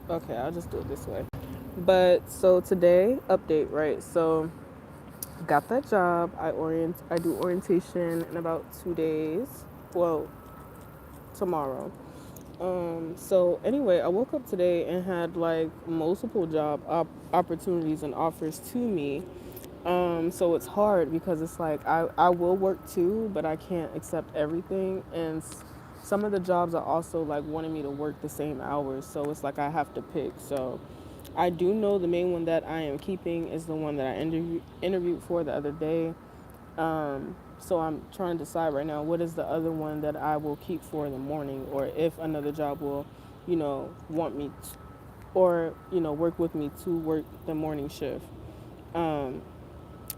Okay, I'll just do it this way. But so today, update, right? So got that job. I do orientation in about 2 days. Well, tomorrow. So anyway, I woke up today and had like multiple opportunities and offers to me. So it's hard because it's like I will work too, but I can't accept everything. And some of the jobs are also like wanting me to work the same hours. So it's like I have to pick. So I do know the main one that I am keeping is the one that I interviewed for the other day. So I'm trying to decide right now what is the other one that I will keep for in the morning, or if another job will, want me, or work with me to work the morning shift. Um,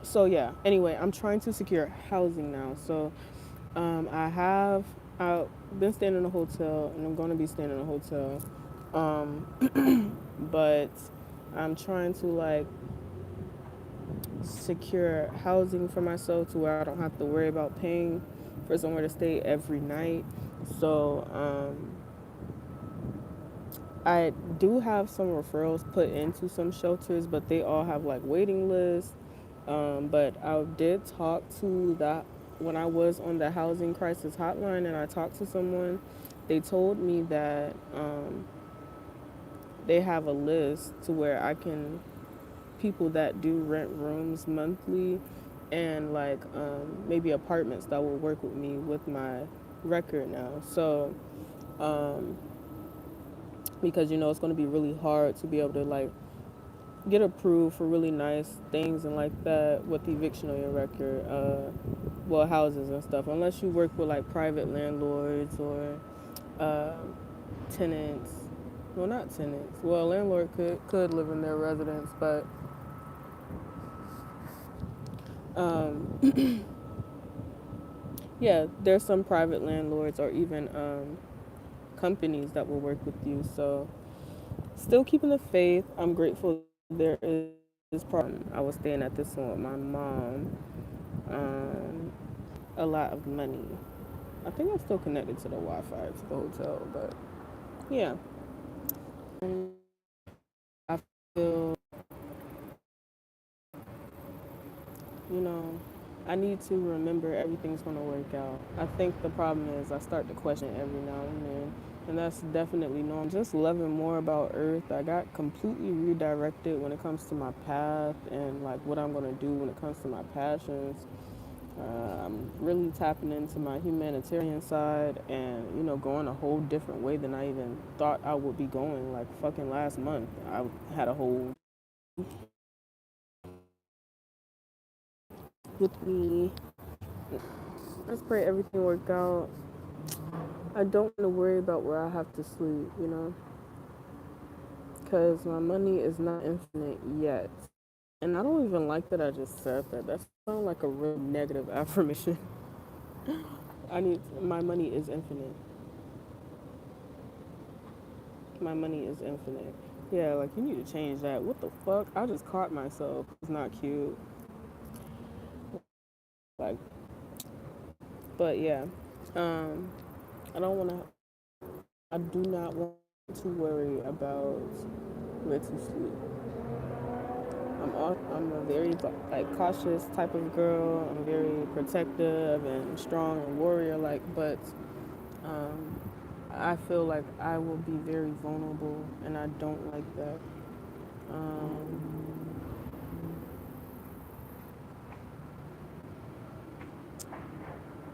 so yeah. Anyway, I'm trying to secure housing now. So I've been staying in a hotel, and I'm going to be staying in a hotel. But I'm trying to like secure housing for myself to where I don't have to worry about paying for somewhere to stay every night. So I do have some referrals put into some shelters, but they all have like waiting lists. But I did talk to that when I was on the housing crisis hotline, and I talked to someone. They told me that they have a list to where I can people that do rent rooms monthly, and like maybe apartments that will work with me with my record now. So because it's going to be really hard to be able to like get approved for really nice things and like that with eviction on your record, well, houses and stuff, unless you work with like private landlords or uh, tenants. Well, not tenants. Well, a landlord could live in their residence, but um, yeah, there's some private landlords or even companies that will work with you. So, still keeping the faith. I'm grateful there is I was staying at this one with my mom. Um, a lot of money. I think I'm still connected to the Wi-Fi to the hotel, but yeah. I feel, you know, I need to remember everything's gonna work out. I think the problem is I start to question it every now and then, and that's definitely normal. Just loving more about Earth. I got completely redirected when it comes to my path and like what I'm gonna do when it comes to my passions. I'm really tapping into my humanitarian side and, going a whole different way than I even thought I would be going. Like, fucking last month, I had a whole with me. I just pray everything work out. I don't want to worry about where I have to sleep, because my money is not infinite yet. And I don't even like that I just said that. That sounds like a real negative affirmation. My money is infinite. My money is infinite. Yeah, like you need to change that. What the fuck? I just caught myself. It's not cute. Like, but yeah. Um, I don't want to. I do not want to worry about where to sleep. I'm a very like cautious type of girl. I'm very protective and strong and warrior like, but um, I feel like I will be very vulnerable, and I don't like that. Um,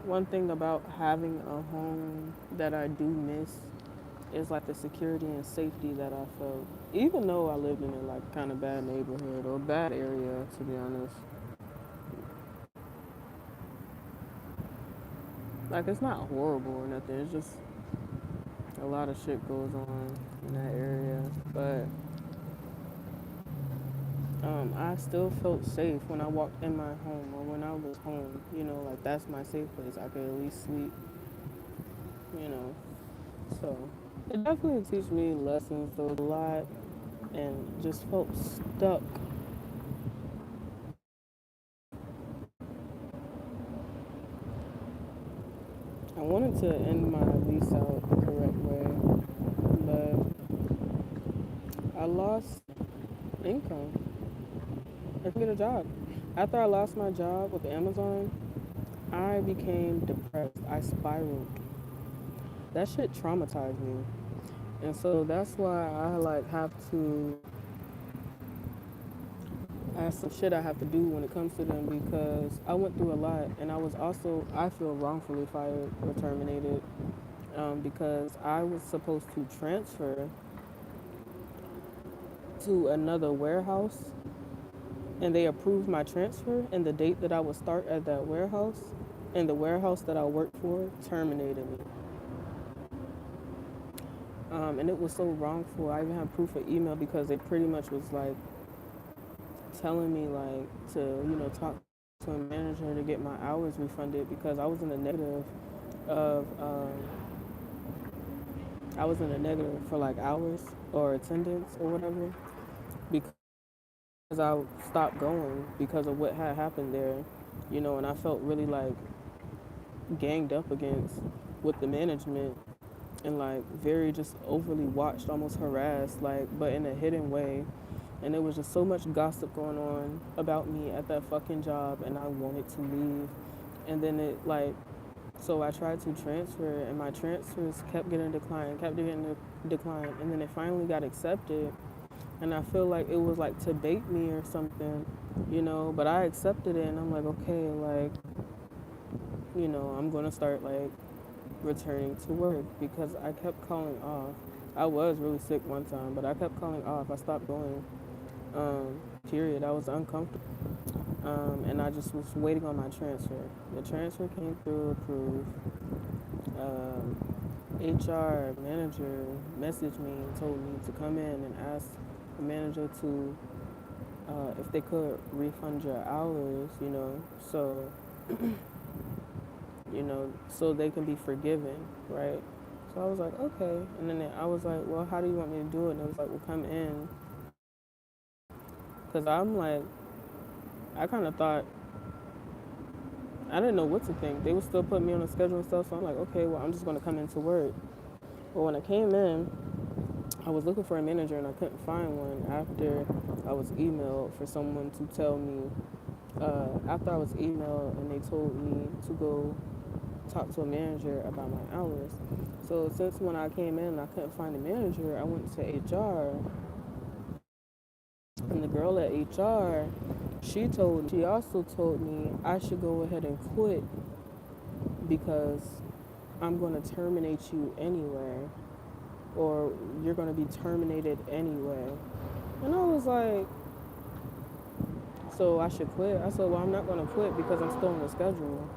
One thing about having a home that I do miss is like the security and safety that I felt. Even though I lived in a like kind of bad neighborhood or bad area, to be honest. Like it's not horrible or nothing. It's just a lot of shit goes on in that area. But I still felt safe when I walked in my home or when I was home. Like that's my safe place. I could at least sleep. You know. So it definitely teach me lessons though a lot, and just felt stuck. I wanted to end my lease out the correct way, but I lost income. I couldn't get a job. After I lost my job with Amazon, I became depressed. I spiraled. That shit traumatized me. And so that's why I like have to I have some shit I have to do when it comes to them because I went through a lot and I feel wrongfully fired or terminated because I was supposed to transfer to another warehouse and they approved my transfer and the date that I would start at that warehouse and the warehouse that I worked for terminated me. And it was so wrongful. I even have proof of email because it pretty much was like telling me like to, talk to a manager to get my hours refunded because of I was in a negative for like hours or attendance or whatever because I stopped going because of what had happened there, and I felt really like ganged up against with the management and like very just overly watched, almost harassed, like but in a hidden way. And there was just so much gossip going on about me at that fucking job, and I wanted to leave. And then so I tried to transfer, and my transfers kept getting declined, and then it finally got accepted. And I feel like it was like to bait me or something, But I accepted it, and I'm like, okay, like, I'm gonna start like returning to work because I kept calling off. I was really sick one time, but I kept calling off. I stopped going. Period. I was uncomfortable. And I just was waiting on my transfer. The transfer came through approved. HR manager messaged me and told me to come in and ask the manager to if they could refund your hours, so so they can be forgiven, right? So I was like, okay. And then I was like, well, how do you want me to do it? And it was like, well, come in. Because I'm like, I kind of thought, I didn't know what to think. They would still put me on a schedule and stuff. So I'm like, okay, well, I'm just going to come into work. But when I came in, I was looking for a manager and I couldn't find one after I was emailed for someone to tell me, after I was emailed and they told me to go talk to a manager about my hours. So since when I came in and I couldn't find a manager, I went to HR. And the girl at HR, she also told me I should go ahead and quit because I'm going to terminate you anyway, or you're going to be terminated anyway. And I was like, so I should quit? I said, well, I'm not going to quit because I'm still on the schedule.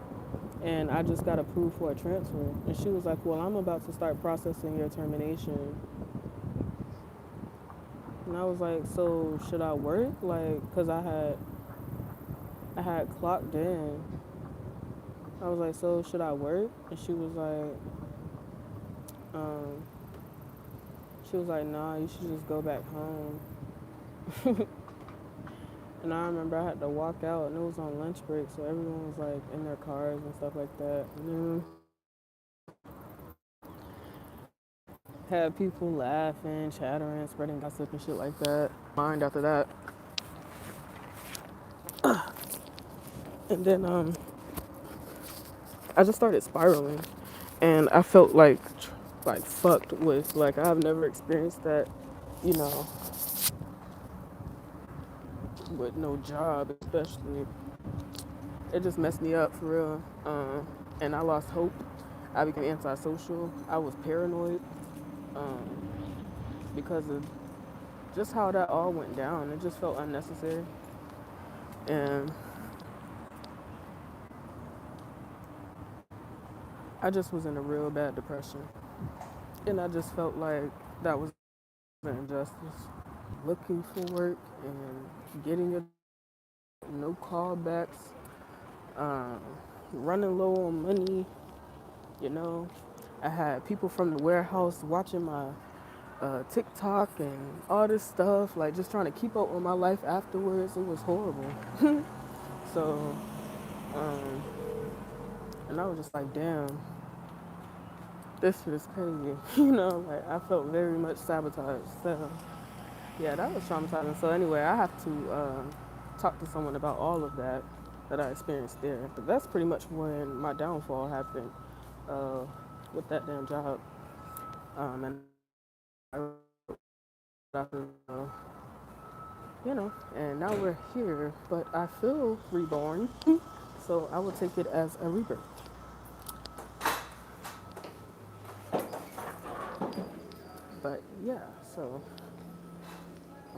And I just got approved for a transfer. And she was like, well, I'm about to start processing your termination. And I was like, so should I work? Like, because I had clocked in. I was like, so should I work? And um, she was like, nah, you should just go back home. And I remember I had to walk out, and it was on lunch break, so everyone was like in their cars and stuff like that. And then had people laughing, chattering, spreading gossip and shit like that. Mind after that. And then I just started spiraling, and I felt like fucked with like I've never experienced that, you know, with no job, especially. It just messed me up for real. And I lost hope. I became antisocial. I was paranoid um, because of just how that all went down. It just felt unnecessary. And I just was in a real bad depression. And I just felt like that was an injustice. Looking for work and getting it, no callbacks, um, running low on money, you know. I had people from the warehouse watching my TikTok and all this stuff, like just trying to keep up with my life afterwards. It was horrible. So, um, and I was just like, damn, this shit is crazy. Like I felt very much sabotaged. So, Yeah, that was traumatizing. So anyway, I have to talk to someone about all of that that I experienced there. But that's pretty much when my downfall happened uh, with that damn job. And I, uh, and now we're here. But I feel reborn, so I will take it as a rebirth. But yeah, so